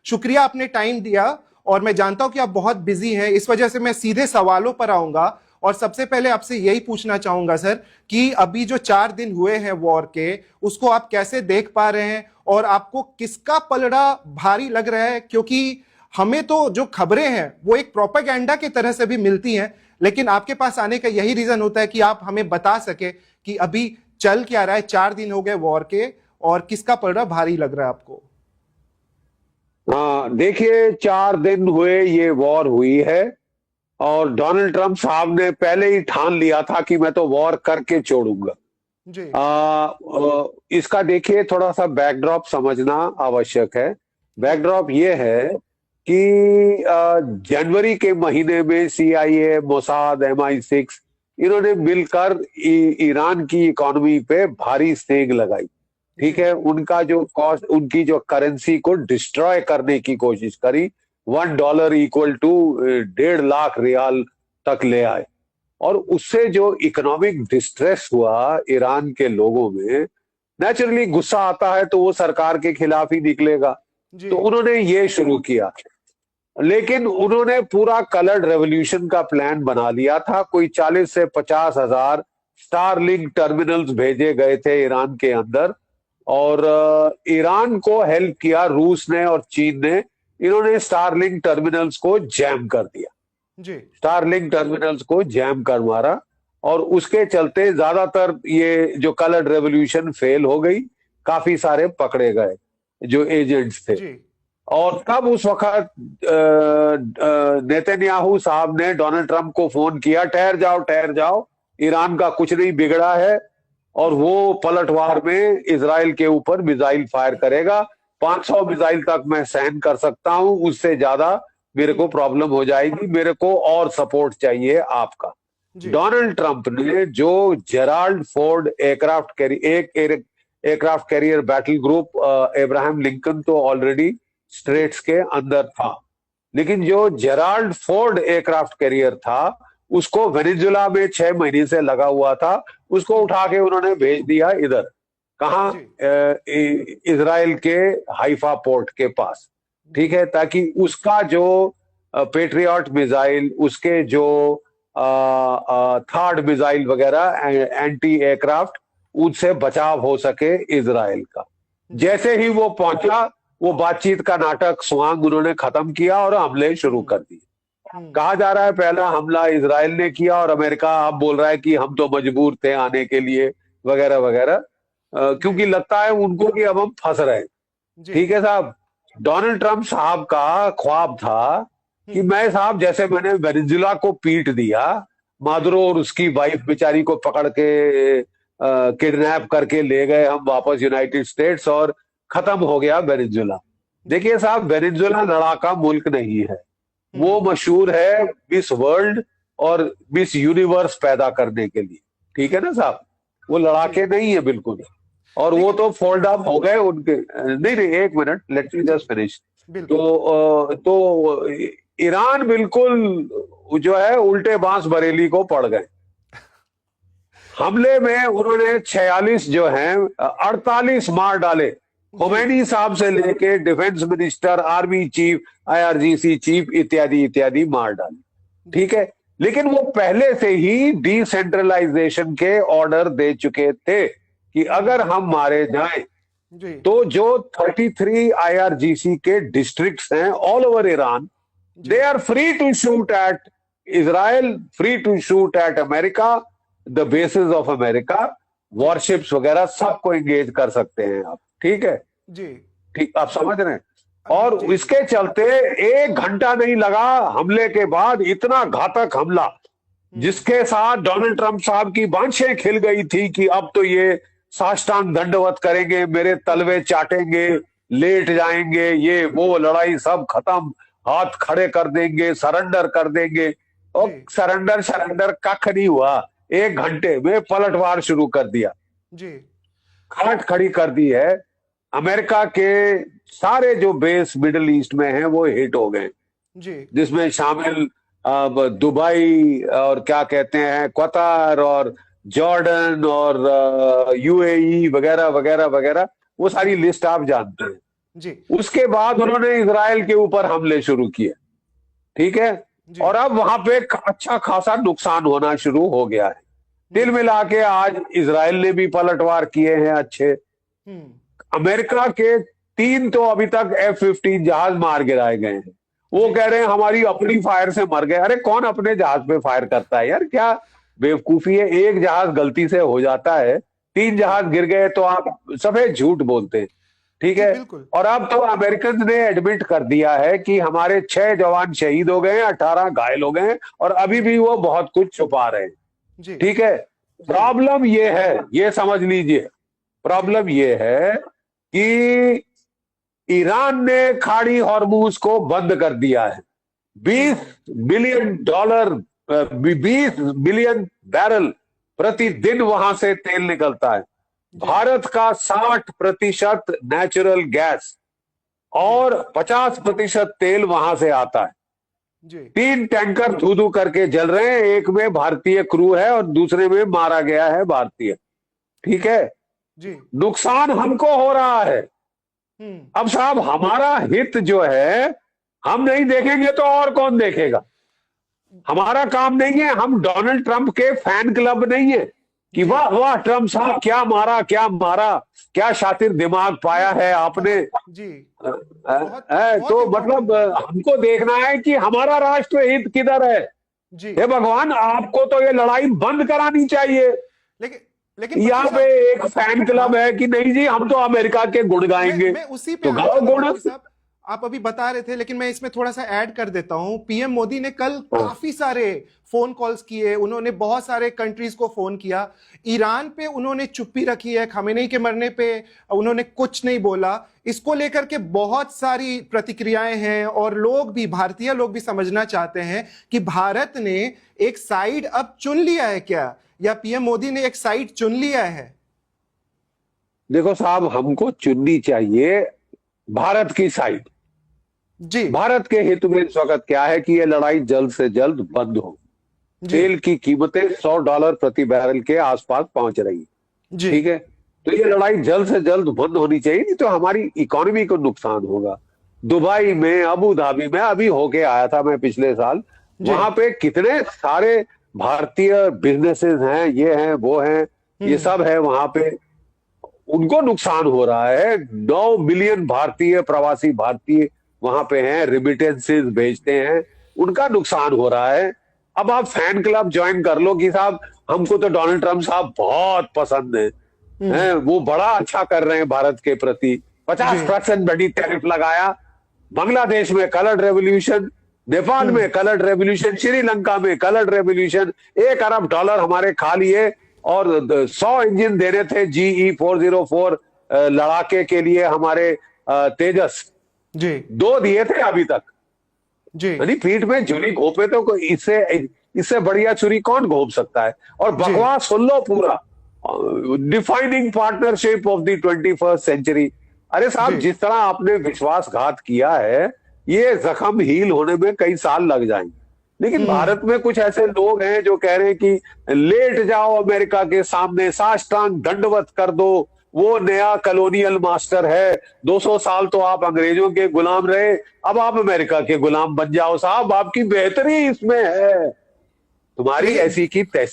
शुक्रिया आपने टाइम दिया, और मैं जानता हूं कि आप बहुत बिजी हैं, इस वजह से मैं सीधे सवालों पर आऊंगा। और सबसे पहले आपसे यही पूछना चाहूंगा सर कि अभी जो 4 दिन हुए हैं वॉर के, उसको आप कैसे देख पा रहे हैं, और आपको किसका पलड़ा भारी लग रहा है? क्योंकि हमें तो जो खबरें हैं वो एक प्रोपेगेंडा की तरह से भी मिलती हैं, लेकिन आपके पास आने का यही रीजन होता है कि आप हमें बता सके कि अभी चल क्या रहा है। 4 दिन हो गए वॉर के, और किसका पलड़ा भारी लग रहा है आपको? हाँ, देखिए, 4 दिन हुए ये वॉर हुई है, और डोनाल्ड ट्रंप साहब ने पहले ही ठान लिया था कि मैं तो वॉर करके छोड़ूंगा। जी इसका देखिए थोड़ा सा बैकड्रॉप समझना आवश्यक है। जी बैकड्रॉप ये है कि जनवरी के महीने में सीआईए, मोसाद, MI6 इन्होंने मिलकर ईरान की इकोनॉमी पे भारी सेंध लगाई। ठीक जी है, उनका जो कॉस्ट, उनकी जो करेंसी को डिस्ट्रॉय करने की कोशिश करी। $1 इक्वल टू 1.5 लाख रियाल तक ले आए। और उससे जो इकोनॉमिक डिस्ट्रेस हुआ ईरान के लोगों में, नेचुरली गुस्सा आता है तो वो सरकार के खिलाफ ही निकलेगा। जी तो उन्होंने ये शुरू किया, लेकिन उन्होंने पूरा कलर्ड रेवोल्यूशन का प्लान बना लिया था। कोई 40 से 50 हजार स्टारलिंक टर्मिनल्स भेजे गए थे ईरान के अंदर, और ईरान को हेल्प किया रूस ने और चीन ने। इन्होंने स्टारलिंक टर्मिनल्स को जैम कर दिया, जी स्टारलिंक टर्मिनल्स को जैम कर मारा, और उसके चलते ज्यादातर ये जो कलर्ड रेवोल्यूशन फेल हो गई। काफी सारे पकड़े गए जो एजेंट्स थे। जी और तब उस वक्त नेतन्याहू साहब ने डोनाल्ड ट्रंप को फोन किया, ठहर जाओ ठहर जाओ, ईरान का कुछ नहीं बिगड़ा है, और वो पलटवार में इजराइल के ऊपर मिसाइल फायर करेगा। 500 मिसाइल तक मैं सहन कर सकता हूं, उससे ज्यादा मेरे को प्रॉब्लम हो जाएगी, मेरे को और सपोर्ट चाहिए आपका। जी डोनाल्ड ट्रंप ने जो Gerald Ford aircraft carrier battle group, Abraham Lincoln तो ऑलरेडी जी स्ट्रेट्स के अंदर था, लेकिन जो जेराल्ड फोर्ड एयरक्राफ्ट कैरियर था, उसको वेनेजुला में 6 महीने से लगा हुआ था। उसको उठा के उन्होंने भेज दिया इधर, कहा, जी इजराइल के हाइफा पोर्ट के पास। ठीक है, ताकि उसका जो पेट्रियट मिसाइल, उसके जो थर्ड मिसाइल वगैरह, एंटी एयरक्राफ्ट, उनसे बचाव हो सके इजराइल का। जी जैसे ही वो पहुंचा, वो बातचीत का नाटक स्वांग उन्होंने खत्म किया और हमले शुरू कर दिए। हम्म कहा जा रहा है पहला हमला इजराइल ने किया, और अमेरिका अब बोल रहा है कि हम तो मजबूर थे आने के लिए, वगैरह वगैरह, जी क्योंकि लगता है उनको कि अब हम फंस रहे हैं। जी ठीक है साहब, डोनाल्ड ट्रंप साहब का ख्वाब था कि मैं साहब, जैसे मैंने वेनेजुला को पीट दिया, मादुरो और उसकी वाइफ बेचारी को पकड़ के किडनैप करके ले गए हम वापस यूनाइटेड स्टेट्स, और खत्म हो गया वेनेजुला। जी देखिए साहब, वेनेजुला लड़ाका मुल्क नहीं है। वो हम्म मशहूर है मिस वर्ल्ड और मिस यूनिवर्स पैदा करने के लिए। ठीक है ना साहब, वो जी लड़ाके नहीं है बिल्कुल। और वो लेकिन तो फोल्ड अप हो गए उनके। नहीं नहीं, एक मिनट, लेट मी जी जस्ट फिनिश। बिल्कुल तो ईरान बिल्कुल जो है उल्टे बांस बरेली को पड़ गए। हमले में उन्होंने 46 जो हैं 48 मार डाले। जी खोमेनी साहब से लेके defence minister, army chief, IRGC chief इत्यादि इत्यादि मार डाले। जी ठीक है, लेकिन वो पहले से ही डिसेंट्रलाइजेशन के ऑर्डर दे चुके थे कि अगर हम मारे जाएं जी तो जो 33 IRGC के डिस्ट्रिक्ट्स हैं ऑल ओवर ईरान, जी they are free to shoot at Israel, free to shoot at America, the basis of America, जी वॉरशिप्स वगैरह सबको एंगेज कर सकते हैं आप। ठीक है, जी ठीक, आप समझ रहे हैं। और जी जी इसके चलते 1 घंटा नहीं लगा हमले के बाद, इतना घातक हमला जिसके साथ डोनाल्ड ट्रंप साहब की बांछें खिल गई थी कि अब तो ये साष्टांग दंडवत करेंगे, मेरे तलवे चाटेंगे, लेट जाएंगे, ये वो लड़ाई सब खत्म, हाथ खड़े कर देंगे, सरेंडर कर देंगे। और जी सरेंडर सरेंडर कख नहीं हुआ। 1 घंटे में पलटवार शुरू कर दिया, जी खाट खड़ी कर दी है। अमेरिका के सारे जो बेस मिडिल ईस्ट में हैं वो हिट हो गए, जी जिसमें शामिल अब दुबई, और क्या कहते हैं, कतर, और जॉर्डन, और UAE वगैरह वगैरह वगैरह, वो सारी लिस्ट आप जानते हैं। जी उसके बाद उन्होंने इजराइल के ऊपर हमले शुरू किए, ठीक है। जी। और अब वहां पे अच्छा खासा नुकसान होना शुरू हो गया है। तिल मिला के आज इजराइल ने भी पलटवार किए हैं अच्छे। अमेरिका के 3 तो अभी तक F-15 जहाज मार गिराए गए हैं। वो कह रहे हैं हमारी अपनी फायर से मर गए। अरे कौन अपने जहाज पे फायर करता है यार, क्या बेवकूफी है। एक जहाज गलती से हो जाता है, 3 जहाज गिर गए तो आप सफेद झूठ बोलते हैं, ठीक जी है। बिल्कुल। और अब तो अमेरिकन ने एडमिट कर दिया है कि हमारे 6 जवान शहीद हो गए हैं, 18 घायल हो गए हैं, और अभी भी वो बहुत कुछ छुपा रहे हैं, जी ठीक है। प्रॉब्लम ये है, ये समझ लीजिए, प्रॉब्लम ये है कि ईरान ने खाड़ी हॉर्मूज को बंद कर दिया है। $20 बिलियन बैरल प्रतिदिन वहां से तेल निकलता है। भारत का 60% नेचुरल गैस और 50% तेल वहां से आता है। जी 3 टैंकर धू धू करके जल रहे हैं, एक में भारतीय क्रू है और दूसरे में मारा गया है भारतीय, ठीक है। जी। नुकसान हमको हो रहा है। अब साहब हमारा हित जो है हम नहीं देखेंगे तो और कौन देखेगा। हमारा काम नहीं है, हम डोनाल्ड ट्रंप के फैन क्लब नहीं है कि वाह वाह ट्रंप साहब क्या मारा क्या मारा, क्या शातिर दिमाग पाया है आपने। जी तो मतलब हमको देखना है कि हमारा राष्ट्र हित किधर है। जी। हे भगवान, आपको तो ये लड़ाई बंद करानी चाहिए। लेकिन लेकिन यहाँ पप्पू पे साहब, एक फैन क्लब है कि नहीं जी हम तो अमेरिका के गुण गाएंगे, मैं उसी पे तो आने गाओ वाला हूं गुण। पप्पू साहब। आप अभी बता रहे थे लेकिन मैं इसमें थोड़ा सा ऐड कर देता हूं। पीएम मोदी ने कल काफी सारे फोन कॉल्स किए, उन्होंने बहुत सारे कंट्रीज को फोन किया। ईरान पे उन्होंने चुप्पी रखी है, खमेनेई के मरने पे उन्होंने कुछ नहीं बोला। इसको लेकर के बहुत सारी प्रतिक्रियाएं हैं और लोग भी, भारतीय लोग भी समझना चाहते हैं कि भारत ने एक साइड अब चुन लिया है क्या, या पीएम मोदी ने एक साइड चुन लिया है। देखो साहब, हमको चुननी चाहिए भारत की साइड। जी भारत के हित में इस वक्त क्या है कि ये लड़ाई जल्द से जल्द बंद हो। जी तेल की कीमतें $100 प्रति बैरल के आसपास पहुंच रही है, जी ठीक है। तो ये लड़ाई जल्द से जल्द बंद होनी चाहिए, नहीं तो हमारी इकोनॉमी को नुकसान होगा। दुबई में, अबू धाबी में अभी होके आया था मैं पिछले साल, वहां पे कितने सारे भारतीय बिजनेसेस हैं, ये हैं वो हैं, ये सब है वहां पे। उनको नुकसान हो रहा है। 9 मिलियन भारतीय, प्रवासी भारतीय वहां पे हैं, रिमिटेंसेस भेजते हैं, उनका नुकसान हो रहा है। अब आप फैन क्लब ज्वाइन कर लो कि साहब हमको तो डोनाल्ड ट्रंप साहब बहुत पसंद है, वो बड़ा अच्छा कर रहे हैं भारत के प्रति। 50% बड़ी टैरिफ लगाया। बांग्लादेश में कलर्ड रेवोल्यूशन, नेपाल में कलर्ड रेवोल्यूशन, श्रीलंका में कलर्ड रेवोल्यूशन, $1 अरब हमारे खा लिए। और 100 इंजन देने थे GE 404 लड़ाके के लिए हमारे तेजस, जी 2 दिए थे अभी तक। जी यानी पीठ में छुरी घोपे तो इससे बढ़िया छुरी कौन घोप सकता है। और बकवास सुन लो पूरा, defining partnership of the 21st century. अरे साहब, जिस तरह आपने विश्वासघात किया है, ये जख्म हील होने में कई साल लग जाएंगे। लेकिन भारत में कुछ ऐसे लोग हैं जो कह रहे हैं कि लेट जाओ अमेरिका के सामने, साष्टांग दंडवत कर दो, वो नया कॉलोनियल मास्टर है। 200 साल तो आप अंग्रेजों के गुलाम रहे, अब आप अमेरिका के गुलाम बन जाओ। साहब आपकी बेहतरी इसमें है, तुम्हारी ऐसी की तैसी